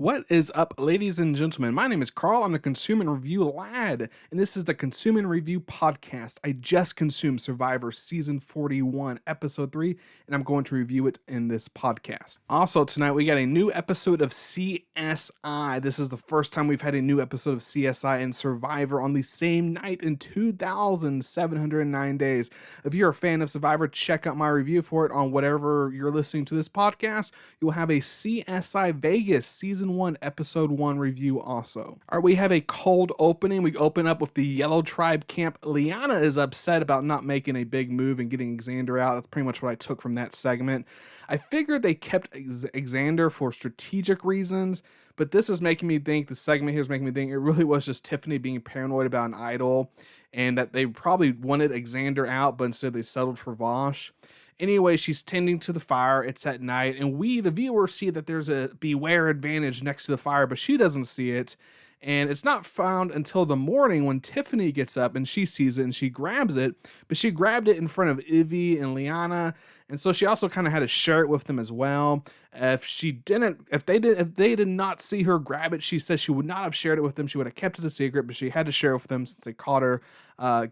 What is up, ladies and gentlemen? My name is Carl. I'm the Consume and Review Lad, and this is the Consume and Review podcast. I just consumed Survivor Season 41, Episode 3, and I'm going to review it in this podcast. Also, tonight we got a new episode of CSI. This is the first time we've had a new episode of CSI and Survivor on the same night in 2,709 days. If you're a fan of Survivor, check out my review for it on whatever you're listening to this podcast. You'll have a CSI Vegas Season 1, Episode 1 review also. All right, we have a cold opening. We open up with the Yellow Tribe camp. Liana is upset about not making a big move and getting Xander out. That's pretty much what I took from that segment. I figured they kept Xander for strategic reasons, but this is making me think, the segment here is making me think it really was just Tiffany being paranoid about an idol and that they probably wanted Xander out, but instead they settled for Vosh. Anyway, she's tending to the fire. It's at night, and we, the viewers, see that there's a beware advantage next to the fire, but she doesn't see it. And it's not found until the morning when Tiffany gets up and she sees it and she grabs it, but she grabbed it in front of Ivy and Liana. And so she also kind of had to share it with them as well. If they did not see her grab it, she says she would not have shared it with them. She would have kept it a secret, but she had to share it with them since they caught her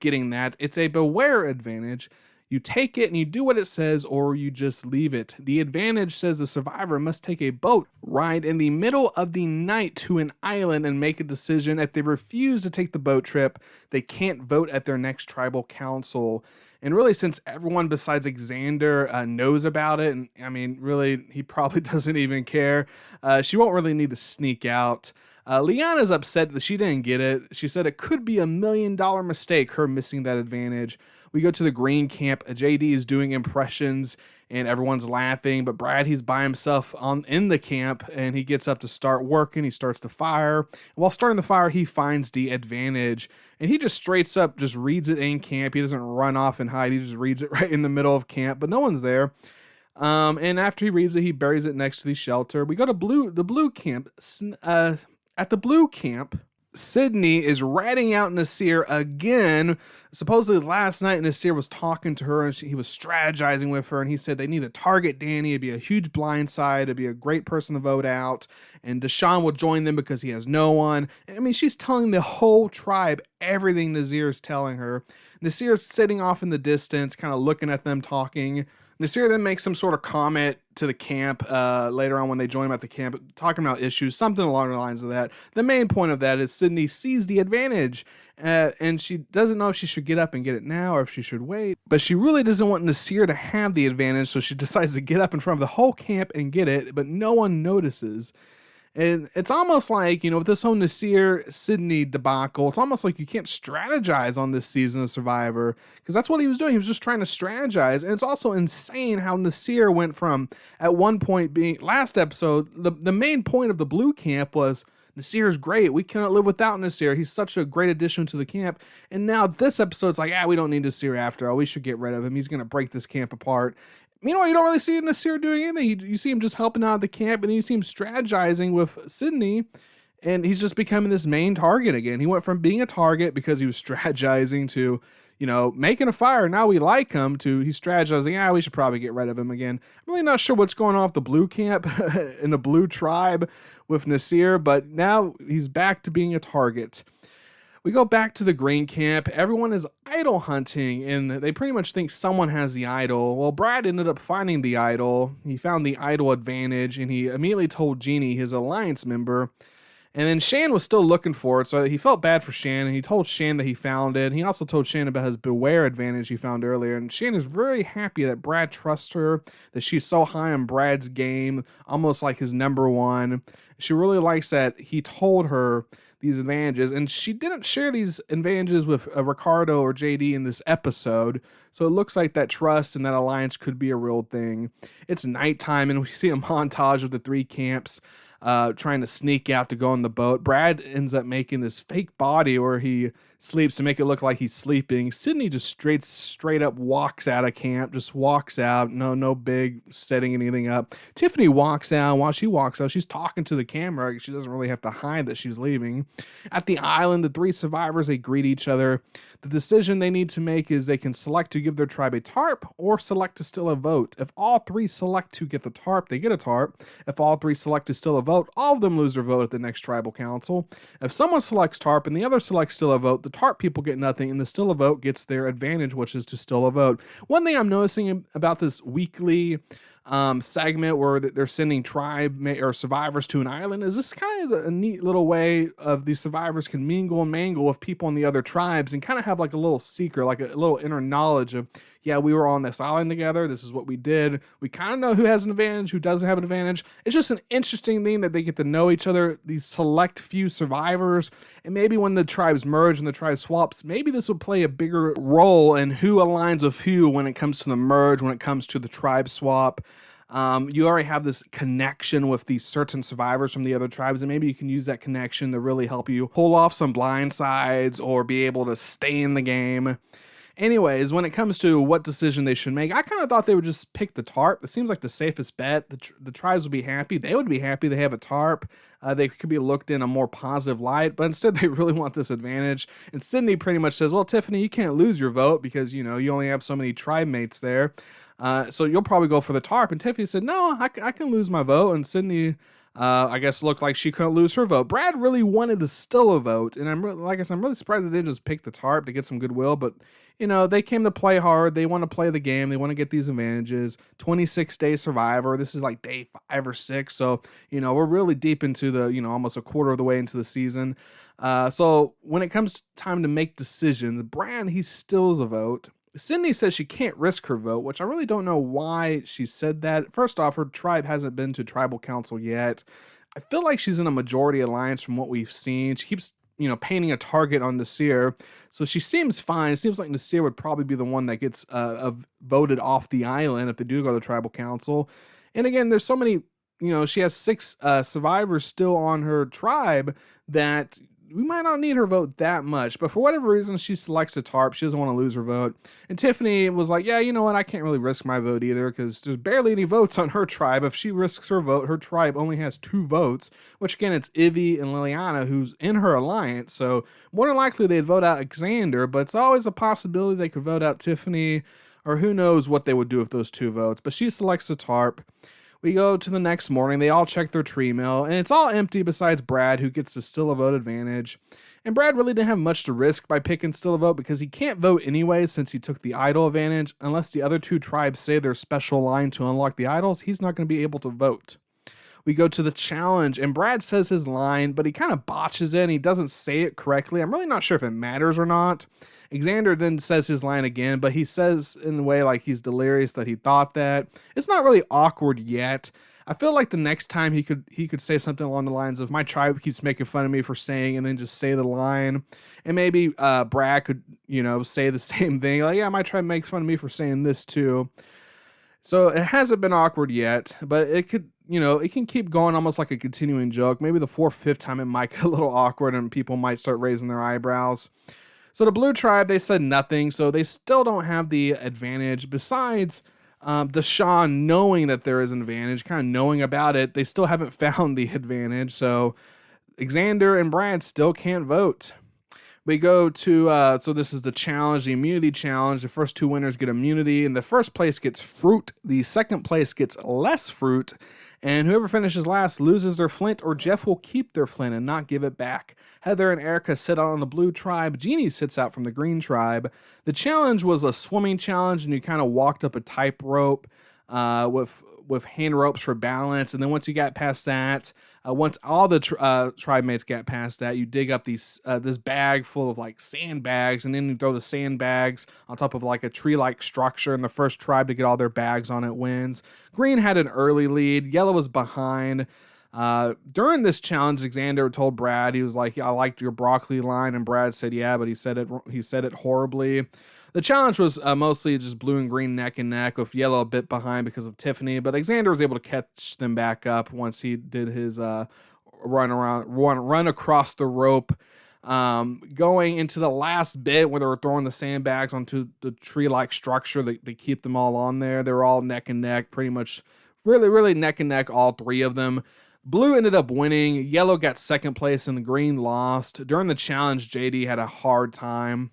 getting that. It's a beware advantage. You take it and you do what it says, or you just leave it. The advantage says the survivor must take a boat ride in the middle of the night to an island and make a decision. If they refuse to take the boat trip, they can't vote at their next tribal council. And really, since everyone besides Xander knows about it, and I mean, really, he probably doesn't even care, she won't really need to sneak out. Liana's upset that she didn't get it. She said it could be $1 million mistake, her missing that advantage. We go to the green camp. JD is doing impressions and everyone's laughing, but Brad, he's by himself in the camp, and he gets up to start working. He starts the fire. And while starting the fire, he finds the advantage, and he just straight up just reads it in camp. He doesn't run off and hide. He just reads it right in the middle of camp, but no one's there. And after he reads it, he buries it next to the shelter. We go to the blue camp. At the blue camp, Sydney is ratting out Nasir again. Supposedly last night, Nasir was talking to her and he was strategizing with her, and he said they need to target Danny. It'd be a huge blindside. It'd be a great person to vote out, and Deshaun will join them because he has no one. I mean, she's telling the whole tribe everything Nasir's telling her. Nasir's sitting off in the distance, kind of looking at them talking. Nasir then makes some sort of comment to the camp later on when they join him at the camp, talking about issues, something along the lines of that. The main point of that is Sydney sees the advantage, and she doesn't know if she should get up and get it now or if she should wait. But she really doesn't want Nasir to have the advantage, so she decides to get up in front of the whole camp and get it, but no one notices. And it's almost like, with this whole Nasir-Sydney debacle, it's almost like you can't strategize on this season of Survivor, because that's what he was doing. He was just trying to strategize. And it's also insane how Nasir went from, at one point being, last episode, the main point of the blue camp was, Nasir's great. We cannot live without Nasir. He's such a great addition to the camp. And now this episode's like, we don't need Nasir after all. We should get rid of him. He's going to break this camp apart. Meanwhile, you don't really see Nasir doing anything. You see him just helping out the camp, and then you see him strategizing with Sydney, and he's just becoming this main target again. He went from being a target because he was strategizing to, making a fire. Now we like him, to he's strategizing, we should probably get rid of him again. I'm really not sure what's going on with the blue camp in the blue tribe with Nasir, but now he's back to being a target. We go back to the green camp. Everyone is idol hunting, and they pretty much think someone has the idol. Well, Brad ended up finding the idol. He found the idol advantage, and he immediately told Jeannie, his alliance member. And then Shan was still looking for it, so he felt bad for Shan, and he told Shan that he found it. He also told Shan about his beware advantage he found earlier, and Shan is very happy that Brad trusts her, that she's so high on Brad's game, almost like his number one. She really likes that he told her these advantages, and she didn't share these advantages with Ricardo or JD in this episode, so it looks like that trust and that alliance could be a real thing. It's nighttime, and we see a montage of the three camps trying to sneak out to go on the boat. Brad ends up making this fake body where he sleeps to make it look like he's sleeping. Sydney just straight up walks out of camp, just walks out. No big setting anything up. Tiffany walks out. While she walks out, she's talking to the camera. She doesn't really have to hide that she's leaving. At the island, the three survivors, they greet each other. The decision they need to make is they can select to give their tribe a tarp or select to still a vote. If all three select to get the tarp, they get a tarp. If all three select to still a vote, all of them lose their vote at the next tribal council. If someone selects tarp and the other selects still a vote, the tarp people get nothing and the still a vote gets their advantage, which is to still a vote. One thing I'm noticing about this weekly segment where they're sending tribe or survivors to an island is this kind of a neat little way of these survivors can mingle and mangle with people in the other tribes and kind of have like a little secret, like a little inner knowledge of, yeah, we were on this island together. This is what we did. We kind of know who has an advantage, who doesn't have an advantage. It's just an interesting thing that they get to know each other, these select few survivors. And maybe when the tribes merge and the tribe swaps, maybe this will play a bigger role in who aligns with who when it comes to the merge, when it comes to the tribe swap. You already have this connection with these certain survivors from the other tribes, and maybe you can use that connection to really help you pull off some blind sides or be able to stay in the game. Anyways, when it comes to what decision they should make, I kind of thought they would just pick the tarp. It seems like the safest bet. The tribes would be happy. They would be happy they have a tarp. They could be looked in a more positive light, but instead they really want this advantage. And Sydney pretty much says, well, Tiffany, you can't lose your vote because, you only have so many tribe mates there. So you'll probably go for the tarp. And Tiffany said, no, I can lose my vote. And Sydney, I guess, looked like she couldn't lose her vote. Brad really wanted to still a vote. And I'm really surprised they didn't just pick the tarp to get some goodwill. But, they came to play hard. They want to play the game. They want to get these advantages. 26-day survivor. This is like day 5 or 6. So, we're really deep into the, almost a quarter of the way into the season. So when it comes time to make decisions, Brad, he stills a vote. Sydney says she can't risk her vote, which I really don't know why she said that. First off, her tribe hasn't been to tribal council yet. I feel like she's in a majority alliance from what we've seen. She keeps, painting a target on Nasir. So she seems fine. It seems like Nasir would probably be the one that gets voted off the island if they do go to tribal council. And again, there's so many, she has 6 survivors still on her tribe that we might not need her vote that much, but for whatever reason, she selects a tarp. She doesn't want to lose her vote. And Tiffany was like, yeah, you know what? I can't really risk my vote either because there's barely any votes on her tribe. If she risks her vote, her tribe only has 2 votes, which again, it's Ivy and Liliana who's in her alliance. So more than likely they'd vote out Xander, but it's always a possibility they could vote out Tiffany, or who knows what they would do with those 2 votes. But she selects a tarp. We go to the next morning. They all check their tree mill, and it's all empty besides Brad, who gets the still a vote advantage. And Brad really didn't have much to risk by picking still a vote because he can't vote anyway since he took the idol advantage. Unless the other 2 tribes say their special line to unlock the idols, he's not going to be able to vote. We go to the challenge, and Brad says his line, but he kind of botches it, and he doesn't say it correctly. I'm really not sure if it matters or not. Xander then says his line again, but he says in a way like he's delirious that he thought that. It's not really awkward yet. I feel like the next time he could say something along the lines of, my tribe keeps making fun of me for saying, and then just say the line. And maybe Brad could, say the same thing. Like, yeah, my tribe makes fun of me for saying this too. So it hasn't been awkward yet, but it could, it can keep going almost like a continuing joke. Maybe the 4th or 5th time it might get a little awkward and people might start raising their eyebrows. So the blue tribe, they said nothing, so they still don't have the advantage. Besides Deshaun knowing that there is an advantage, kind of knowing about it, they still haven't found the advantage. So Xander and Brad still can't vote. We go to, so this is the challenge, the immunity challenge. The first 2 winners get immunity, and the first place gets fruit. The second place gets less fruit, and whoever finishes last loses their flint, or Jeff will keep their flint and not give it back. Heather and Erica sit out on the blue tribe. Jeannie sits out from the green tribe. The challenge was a swimming challenge, and you kind of walked up a tightrope with hand ropes for balance. And then once you got past that, once all the tribe mates got past that, you dig up this bag full of like sandbags, and then you throw the sandbags on top of like a tree-like structure, and the first tribe to get all their bags on it wins. Green had an early lead. Yellow was behind. During this challenge, Xander told Brad, he was like, I liked your broccoli line, and Brad said, yeah, but he said it horribly. The challenge was mostly just blue and green neck and neck, with yellow a bit behind because of Tiffany, but Xander was able to catch them back up once he did his run across the rope. Going into the last bit where they were throwing the sandbags onto the tree-like structure, they keep them all on there. They were all neck and neck, pretty much really, really neck and neck, all three of them. Blue ended up winning. Yellow got second place and the green lost. During the challenge, JD had a hard time.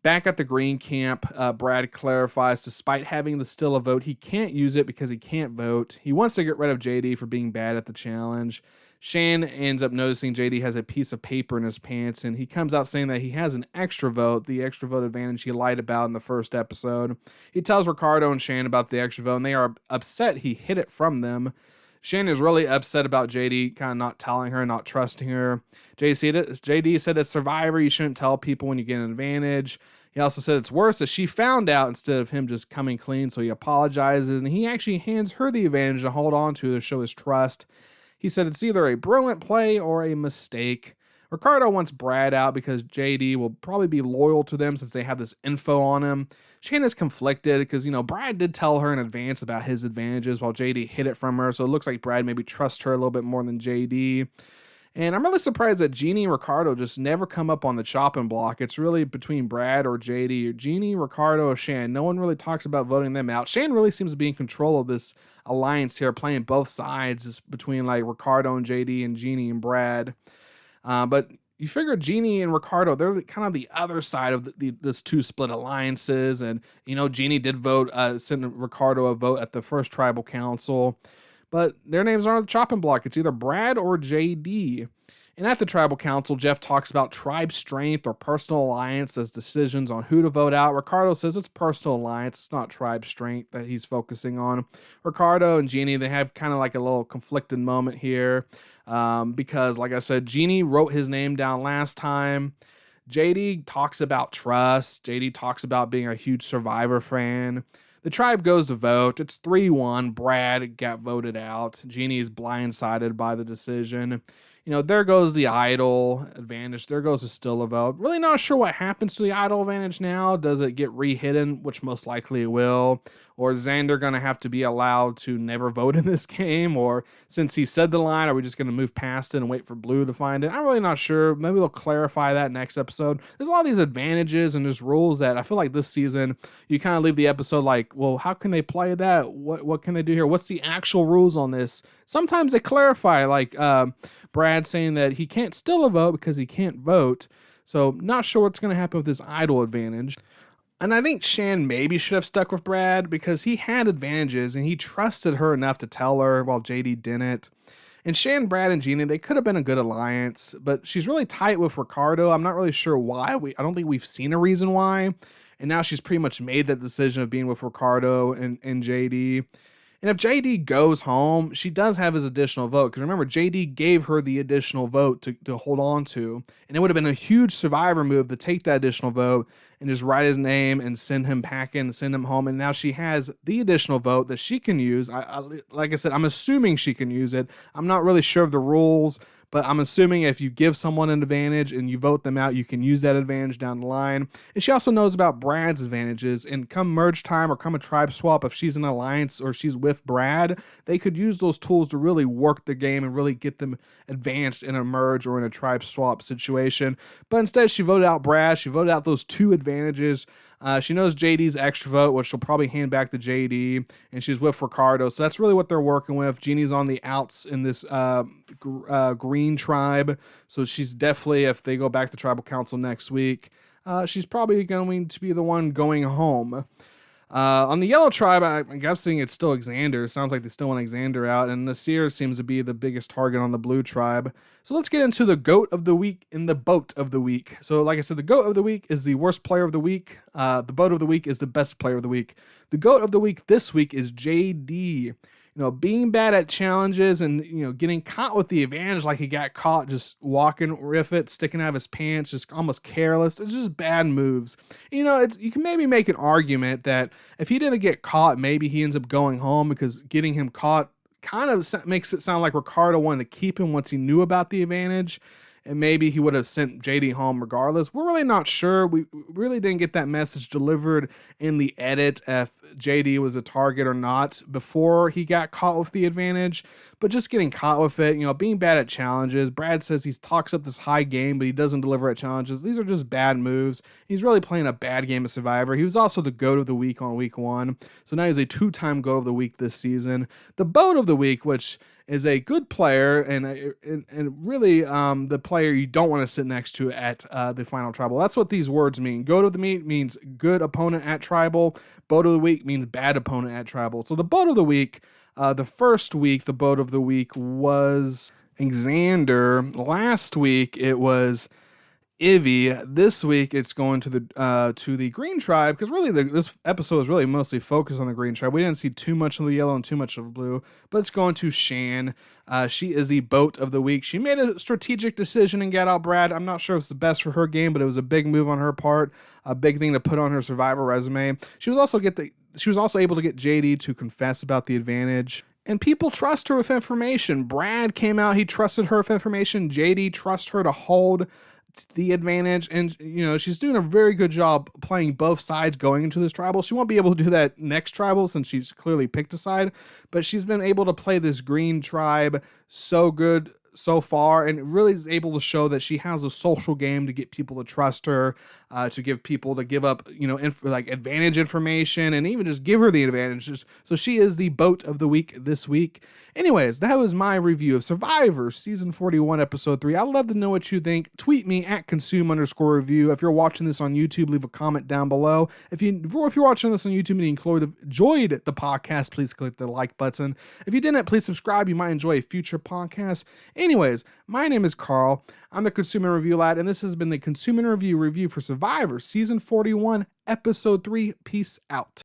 Back at the green camp, Brad clarifies despite having the still a vote, he can't use it because he can't vote. He wants to get rid of JD for being bad at the challenge. Shan ends up noticing JD has a piece of paper in his pants, and he comes out saying that he has an extra vote, the extra vote advantage he lied about in the first episode. He tells Ricardo and Shan about the extra vote, and they are upset he hid it from them. Shan is really upset about JD kind of not telling her, not trusting her. JD said it's Survivor, you shouldn't tell people when you get an advantage. He also said it's worse that she found out instead of him just coming clean, so he apologizes, and he actually hands her the advantage to hold on to show his trust. He said it's either a brilliant play or a mistake. Ricardo wants Brad out because JD will probably be loyal to them since they have this info on him. Shan is conflicted because, Brad did tell her in advance about his advantages while JD hid it from her, so it looks like Brad maybe trusts her a little bit more than JD. And I'm really surprised that Jeannie and Ricardo just never come up on the chopping block. It's really between Brad or JD, or Jeannie, Ricardo, or Shan. No one really talks about voting them out. Shan really seems to be in control of this alliance here, playing both sides. It's between like Ricardo and JD and Jeannie and Brad. But you figure Jeannie and Ricardo, they're kind of the other side of this two split alliances. And, Jeannie did vote, send Ricardo a vote at the first tribal council. But their names aren't on the chopping block. It's either Brad or JD. And at the tribal council, Jeff talks about tribe strength or personal alliance as decisions on who to vote out. Ricardo says it's personal alliance, it's not tribe strength that he's focusing on. Ricardo and Jeannie, they have kind of like a little conflicted moment here because, like I said, Jeannie wrote his name down last time. JD talks about trust. JD talks about being a huge Survivor fan. The tribe goes to vote. It's 3-1. Brad got voted out. Jeannie is blindsided by the decision. There goes the idol advantage. There goes the still a vote. Really not sure what happens to the idol advantage now. Does it get re-hidden, which most likely it will? Or is Xander going to have to be allowed to never vote in this game? Or since he said the line, are we just going to move past it and wait for Blue to find it? I'm really not sure. Maybe they'll clarify that next episode. There's a lot of these advantages and there's rules that I feel like this season, you kind of leave the episode like, well, how can they play that? What can they do here? What's the actual rules on this? Sometimes they clarify, like Brad saying that he can't still a vote because he can't vote. So not sure what's going to happen with this idol advantage. And I think Shan maybe should have stuck with Brad because he had advantages and he trusted her enough to tell her while JD didn't. And Shan, Brad, and Jeannie, they could have been a good alliance, but she's really tight with Ricardo. I'm not really sure why. I don't think we've seen a reason why. And now she's pretty much made that decision of being with Ricardo and JD. And if JD goes home, she does have his additional vote. Because remember, JD gave her the additional vote to hold on to. And it would have been a huge Survivor move to take that additional vote and just write his name and send him packing, send him home. And now she has the additional vote that she can use. Like I said, I'm assuming she can use it. I'm not really sure of the rules, but I'm assuming if you give someone an advantage and you vote them out, you can use that advantage down the line. And she also knows about Brad's advantages. And come merge time or come a tribe swap, if she's in an alliance or she's with Brad, they could use those tools to really work the game and really get them advanced in a merge or in a tribe swap situation. But instead, she voted out Brad. She voted out those two advantages. She knows JD's extra vote, which she'll probably hand back to JD, and she's with Ricardo. So that's really what they're working with. Jeannie's on the outs in this green tribe. So she's definitely, if they go back to tribal council next week, she's probably going to be the one going home. On the yellow tribe, I'm guessing it's still Xander. It sounds like they still want Xander out, and Nasir seems to be the biggest target on the blue tribe. So let's get into the GOAT of the week and the BOAT of the week. So like I said, the GOAT of the week is the worst player of the week. The BOAT of the week is the best player of the week. The GOAT of the week this week is JD. Being bad at challenges and, getting caught with the advantage, like he got caught just walking with it, sticking out of his pants, just almost careless. It's just bad moves. You can maybe make an argument that if he didn't get caught, maybe he ends up going home because getting him caught kind of makes it sound like Ricardo wanted to keep him once he knew about the advantage. and maybe he would have sent JD home regardless. We're really not sure. We really didn't get that message delivered in the edit if JD was a target or not before he got caught with the advantage. But just getting caught with it, being bad at challenges. Brad says he talks up this high game, but he doesn't deliver at challenges. These are just bad moves. He's really playing a bad game of Survivor. He was also the GOAT of the week on week 1. So now he's a 2-time GOAT of the week this season. The BOAT of the week, which is a good player and really the player you don't want to sit next to at the final tribal. That's what these words mean. GOAT of the week means good opponent at tribal. BOAT of the week means bad opponent at tribal. So the BOAT of the week, the first week, the BOAT of the week was Xander. Last week it was Ivy. This week it's going to the Green Tribe, because really this episode is really mostly focused on the Green Tribe. We didn't see too much of the yellow and too much of the blue, but it's going to Shan. She is the BOAT of the week. She made a strategic decision and got out Brad. I'm not sure if it's the best for her game, but it was a big move on her part, a big thing to put on her Survivor resume. She was also able to get JD to confess about the advantage. And people trust her with information. Brad came out, he trusted her with information. JD trusts her to hold the advantage, and she's doing a very good job playing both sides going into this tribal. She won't be able to do that next tribal since she's clearly picked a side, but she's been able to play this Green Tribe so good so far, and really is able to show that she has a social game to get people to trust her, to give people to give up advantage information, and even just give her the advantage. So she is the BOAT of the week this week. Anyways, that was my review of Survivor Season 41, Episode 3. I'd love to know what you think. Tweet me at consume_review. If you're watching this on YouTube, leave a comment down below. If you're watching this on YouTube and you enjoyed the podcast, please click the like button. If you didn't, please subscribe. You might enjoy a future podcast. Anyways, my name is Carl. I'm the Consumer Review Lad, and this has been the Consumer Review for Survivor Season 41, Episode 3. Peace out.